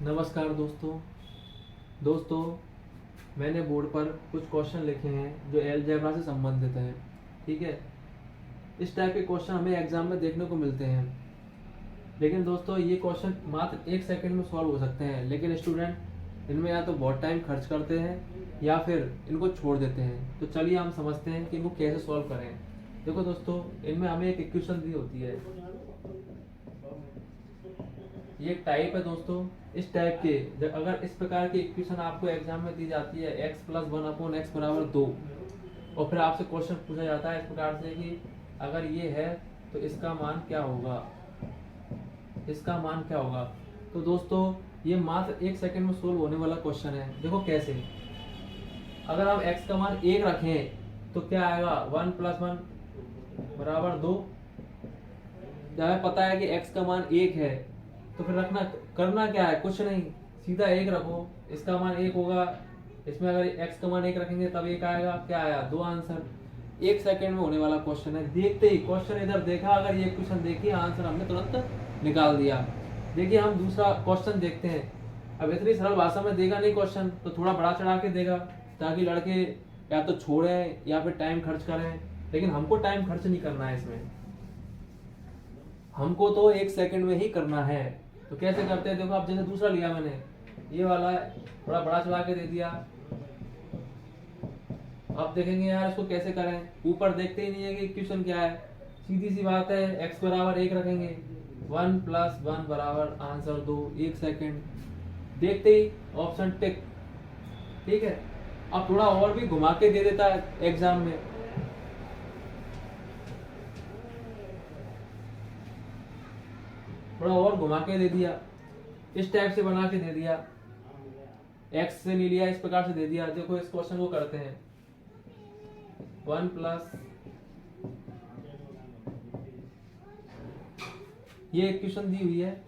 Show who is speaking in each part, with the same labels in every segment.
Speaker 1: नमस्कार दोस्तों मैंने बोर्ड पर कुछ क्वेश्चन लिखे हैं जो अलजेब्रा से संबंधित हैं। ठीक है, इस टाइप के क्वेश्चन हमें एग्जाम में देखने को मिलते हैं, लेकिन दोस्तों ये क्वेश्चन मात्र 1 सेकंड में सॉल्व हो सकते हैं, लेकिन स्टूडेंट इनमें या तो बहुत टाइम खर्च करते हैं या फिर इनको छोड़ देते हैं। तो चलिए हम समझते हैं कि इनको कैसे सॉल्व करें। देखो दोस्तों, इनमें हमें एक इक्वेशन दी होती है, ये एक टाइप है दोस्तों। इस टाइप के जब अगर इस प्रकार की इक्वेशन आपको एग्जाम में दी जाती है x + 1/x = 2, और फिर आपसे क्वेश्चन पूछा जाता है इस प्रकार से कि अगर ये है तो इसका मान क्या होगा, इसका मान क्या होगा। तो दोस्तों ये मात्र 1 सेकंड में सोल्व होने वाला क्वेश्चन है। देखो कैसे, अगर हम x का मान 1 रखें तो क्या आएगा, 1 + 1 = 2। जब हमें पता है कि x का मान 1 है तो फिर करना क्या है, कुछ नहीं, सीधा 1 रखो, इसका मान 1 होगा। इसमें अगर x का मान 1 रखेंगे तब 1 आएगा, क्या आया, 2 आंसर। 1 सेकंड में होने वाला क्वेश्चन है। देखते ही क्वेश्चन इधर देखा, अगर ये क्वेश्चन देखिए, आंसर हमने तुरंत निकाल दिया। देखिए हम दूसरा क्वेश्चन देखते हैं। अब इतनी सरल भाषा में देगा नहीं क्वेश्चन, तो थोड़ा बड़ा चढ़ा के देगा ताकि लड़के या तो छोड़ें या फिर टाइम खर्च करें, लेकिन हमको टाइम खर्च नहीं करना है इसमें, हमको तो 1 सेकंड में ही करना है। तो कैसे करते हैं, देखो अब जैसे दूसरा लिया मैंने, ये वाला थोड़ा बड़ा चढ़ा के दे दिया। अब देखेंगे यार इसको कैसे करें, ऊपर देखते ही नहीं है कि इक्वेशन क्या है, सीधी सी बात है, x = 1 रखेंगे, 1 + 1 = आंसर 2। 1 सेकंड देखते ही ऑप्शन टिक। ठीक है, अब थोड़ा और भी घुमा के दे देता है एग्जाम में, थोड़ा और घुमा के दे दिया, इस टाइप से बना के दे दिया, x से नहीं लिया, इस प्रकार से दे दिया। देखो इस क्वेश्चन को करते हैं, 1 प्लस ये इक्वेशन दी हुई है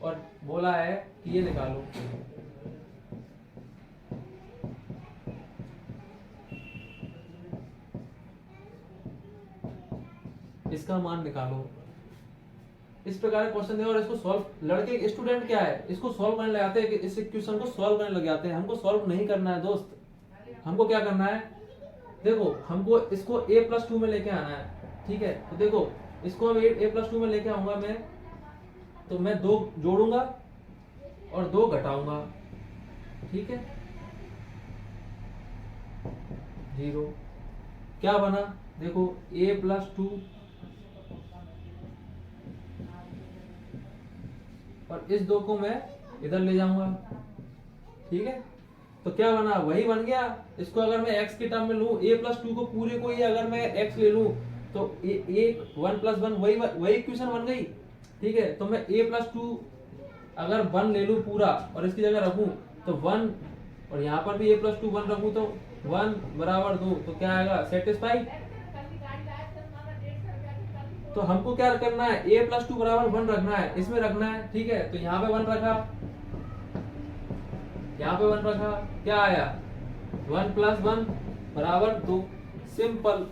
Speaker 1: और बोला है कि ये निकालो। इसका मान निकालो, इस प्रकार का क्वेश्चन है और इसको सॉल्व, लड़के स्टूडेंट क्या है, इसको सॉल्व करने लग जाते हैं, इस इक्वेशन को सॉल्व करने लग जाते हैं। हमको सॉल्व नहीं करना है दोस्त, हमको क्या करना है, देखो हमको इसको a+2 में लेके आना है। ठीक है, तो देखो इसको हम a+2 में लेके आऊंगा मैं, तो मैं 2 जोड़ूंगा और 2 घटाऊंगा। ठीक है, 0 क्या बना, देखो a+2 और इस 2 को मैं इधर ले जाऊंगा। ठीक है, तो क्या बना, वही बन गया। इसको अगर मैं x के टर्म में लूं, a+2 को पूरे को ही अगर मैं x ले लूं तो 1 + 1 वही इक्वेशन बन गई। ठीक है, तो मैं a+2 अगर 1 ले लूं पूरा और इसकी जगह रखूं तो 1, और यहाँ पर भी a+2 1 रखूं तो 1 = 2, तो क्या आएगा, सेटिस्फाई। तो हमको क्या करना है, a+2 = 1 रखना है, इसमें रखना है। ठीक है, तो यहाँ पे 1 रखा, यहाँ पे 1 रखा, क्या आया, 1 + 1 = 2। सिंपल,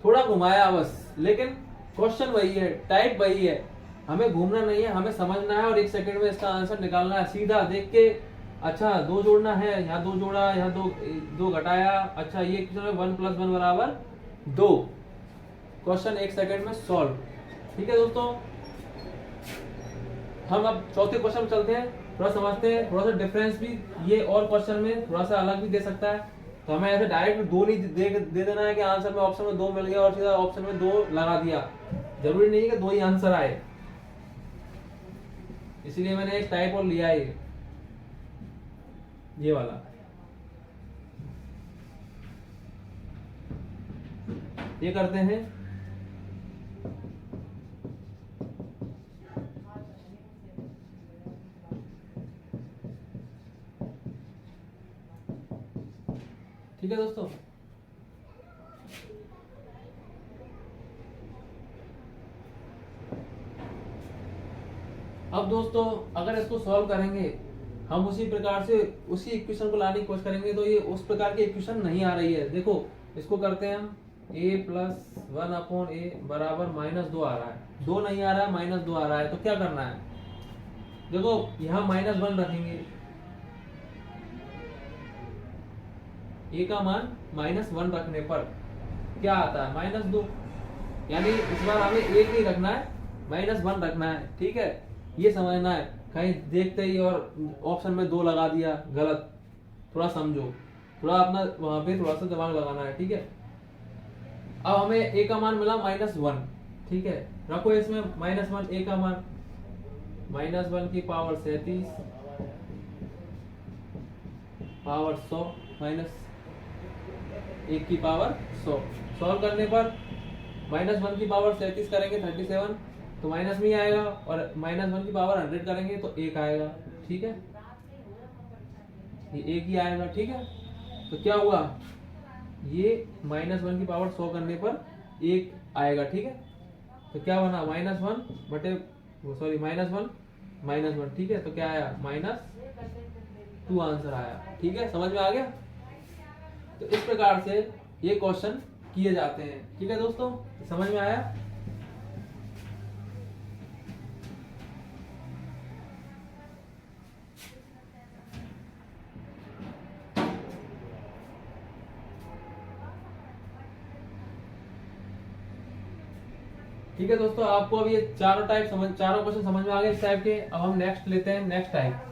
Speaker 1: थोड़ा घुमाया बस, लेकिन क्वेश्चन वही है, टाइप वही है, हमें घूमना नहीं है, हमें समझना है और 1 सेकंड में इसका आंसर निकालना है। सीधा देख के, अच्छा 2 जोड़ना है, यहाँ 2 जोड़ा, यहाँ 2 घटाया, अच्छा ये 1 + 1 = 2। क्वेश्चन 1 सेकंड में सॉल्व। ठीक है दोस्तों, हम अब चौथे क्वेश्चन में चलते हैं, थोड़ा समझते हैं, थोड़ा सा डिफरेंस भी ये और क्वेश्चन में थोड़ा सा अलग भी दे सकता है। तो हमें ऐसे डायरेक्ट 2 नहीं दे देना है कि आंसर में ऑप्शन में 2 मिल गया और सीधा ऑप्शन में 2 लगा दिया, जरूरी नहीं है कि 2 ही आंसर आए, इसीलिए मैंने एक टाइप और लिया है, ये वाला। ये करते हैं, ठीक है दोस्तों। अब दोस्तों अगर इसको सॉल्व करेंगे, हम उसी प्रकार से उसी इक्वेशन को लाने की कोशिश करेंगे तो ये उस प्रकार की इक्वेशन नहीं आ रही है। देखो इसको करते हैं हम, a + 1/a = -2 आ रहा है, 2 नहीं आ रहा है, -2 आ रहा है, तो क्या करना है, देखो यहाँ -1 रखेंगे, ए का मान -1 रखने पर क्या आता है -2, यानी इस बार हमें एक नहीं रखना है, -1 रखना है। ठीक है, ये समझना है, कहीं देखते ही और ऑप्शन में 2 लगा दिया, गलत। थोड़ा समझो, थोड़ा अपना वहां पे थोड़ा सा दिमाग लगाना है। ठीक है, अब हमें ए का मान मिला -1। ठीक है, रखो इसमें -1, ए का मान -1 की पावर 37 पावर 100 माइनस 1 की पावर 100। सॉल्व करने पर -1 की पावर 37 करेंगे 37, तो माइनस में ही आएगा, और -1 की पावर 100 करेंगे तो 1 आएगा। ठीक है, ये 1 ही आएगा। ठीक है, तो क्या हुआ, ये -1 की पावर 100 करने पर 1 आएगा। ठीक है, तो क्या बना -1 बटे सॉरी -1। ठीक है, तो क्या आया -2 आंसर आया। ठीक है, समझ में आ गया। तो इस प्रकार से ये क्वेश्चन किए जाते हैं। ठीक है दोस्तों, समझ में आया। ठीक है दोस्तों, आपको अब ये चारों क्वेश्चन समझ में आ गए इस टाइप के। अब हम नेक्स्ट लेते हैं, नेक्स्ट टाइप।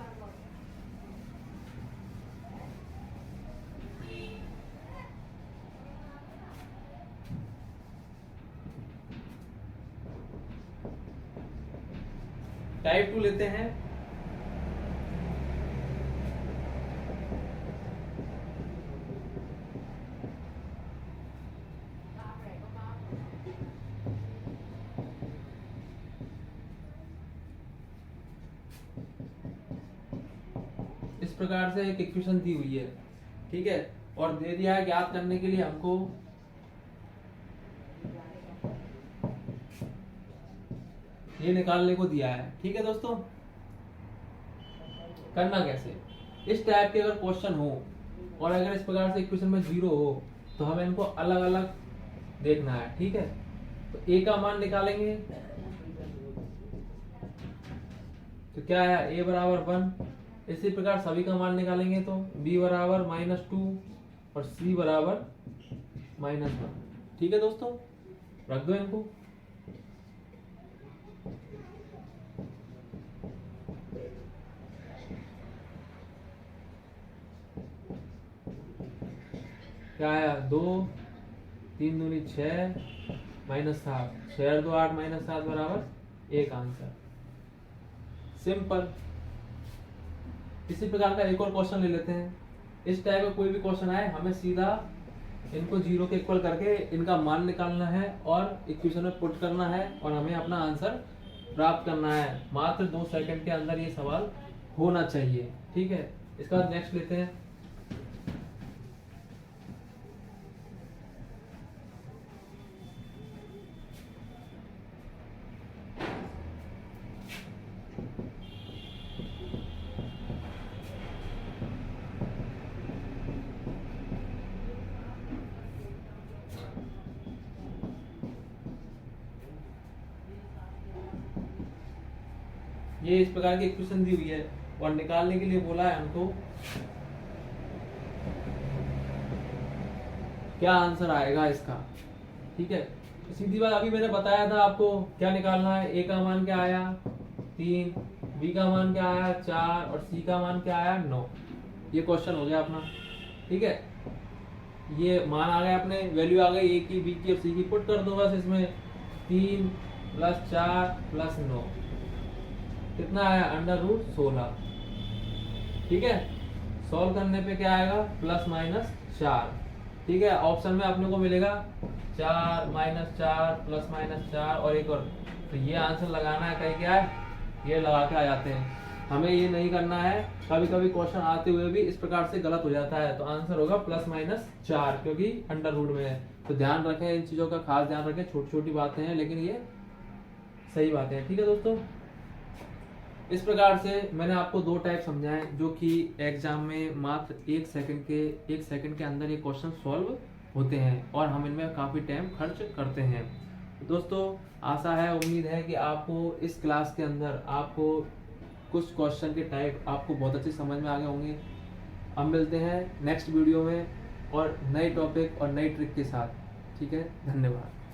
Speaker 1: टाइप 2 लेते हैं। इस प्रकार से एक इक्वेशन दी हुई है। ठीक है, और दे दिया है ज्ञात करने के लिए हमको ये निकालने को दिया है। ठीक है दोस्तों, करना कैसे, इस टाइप के अगर क्वेश्चन हो और अगर इस प्रकार से इक्वेशन में 0 हो तो हमें इनको अलग अलग देखना है। ठीक है, तो ए का मान निकालेंगे, तो क्या है a बराबर 1। इसी प्रकार सभी का मान निकालेंगे तो b बराबर -2 और c बराबर -1। ठीक है दोस्तों, रख दो इनको। क्या आया 2 3 दूनी 6 -7 6 2 8 -7 बराबर 1 आंसर। सिंपल। इसी प्रकार का एक और क्वेश्चन ले लेते हैं। इस टाइप का कोई भी क्वेश्चन आए, हमें सीधा इनको 0 के इक्वल करके इनका मान निकालना है और इक्वेशन में पुट करना है और हमें अपना आंसर प्राप्त करना है। मात्र 2 सेकंड के अंदर ये सवाल होना चाहिए। ठीक है, इसका बाद नेक्स्ट लेते हैं। ये इस प्रकार की इक्वेशन दी हुई है और निकालने के लिए बोला है हमको क्या आंसर आएगा इसका। ठीक है, सीधी बात, अभी मैंने बताया था आपको क्या निकालना है। ए का मान क्या आया 3, बी का मान क्या आया 4 और सी का मान क्या आया 9। ये क्वेश्चन हो गया अपना। ठीक है, ये मान आ गया, अपने वैल्यू आ गई ए की, बी की और सी की। पुट कर दो बस इसमें 3 + 4 + 9 कितना आया √16। ठीक है, सॉल्व करने पे क्या आएगा +-4। ठीक है, ऑप्शन में अपने को मिलेगा 4 -4 +-4 और एक और, तो ये आंसर लगाना है। कहीं क्या है, ये लगा के आ जाते हैं। हमें ये नहीं करना है। कभी कभी क्वेश्चन आते हुए भी इस प्रकार से गलत हो जाता है, तो आंसर होगा +-4 क्योंकि अंडर रूट में है। तो ध्यान रखें, इन चीजों का खास ध्यान रखें। छोटी छोटी बातें हैं लेकिन ये सही बातें हैं। ठीक है दोस्तों, इस प्रकार से मैंने आपको 2 टाइप समझाए जो कि एग्जाम में मात्र 1 सेकंड के अंदर ये क्वेश्चन सॉल्व होते हैं और हम इनमें काफ़ी टाइम खर्च करते हैं। दोस्तों, आशा है, उम्मीद है कि आपको इस क्लास के अंदर आपको कुछ क्वेश्चन के टाइप आपको बहुत अच्छे समझ में आ गए होंगे। अब मिलते हैं नेक्स्ट वीडियो में और नए टॉपिक और नई ट्रिक के साथ। ठीक है, धन्यवाद।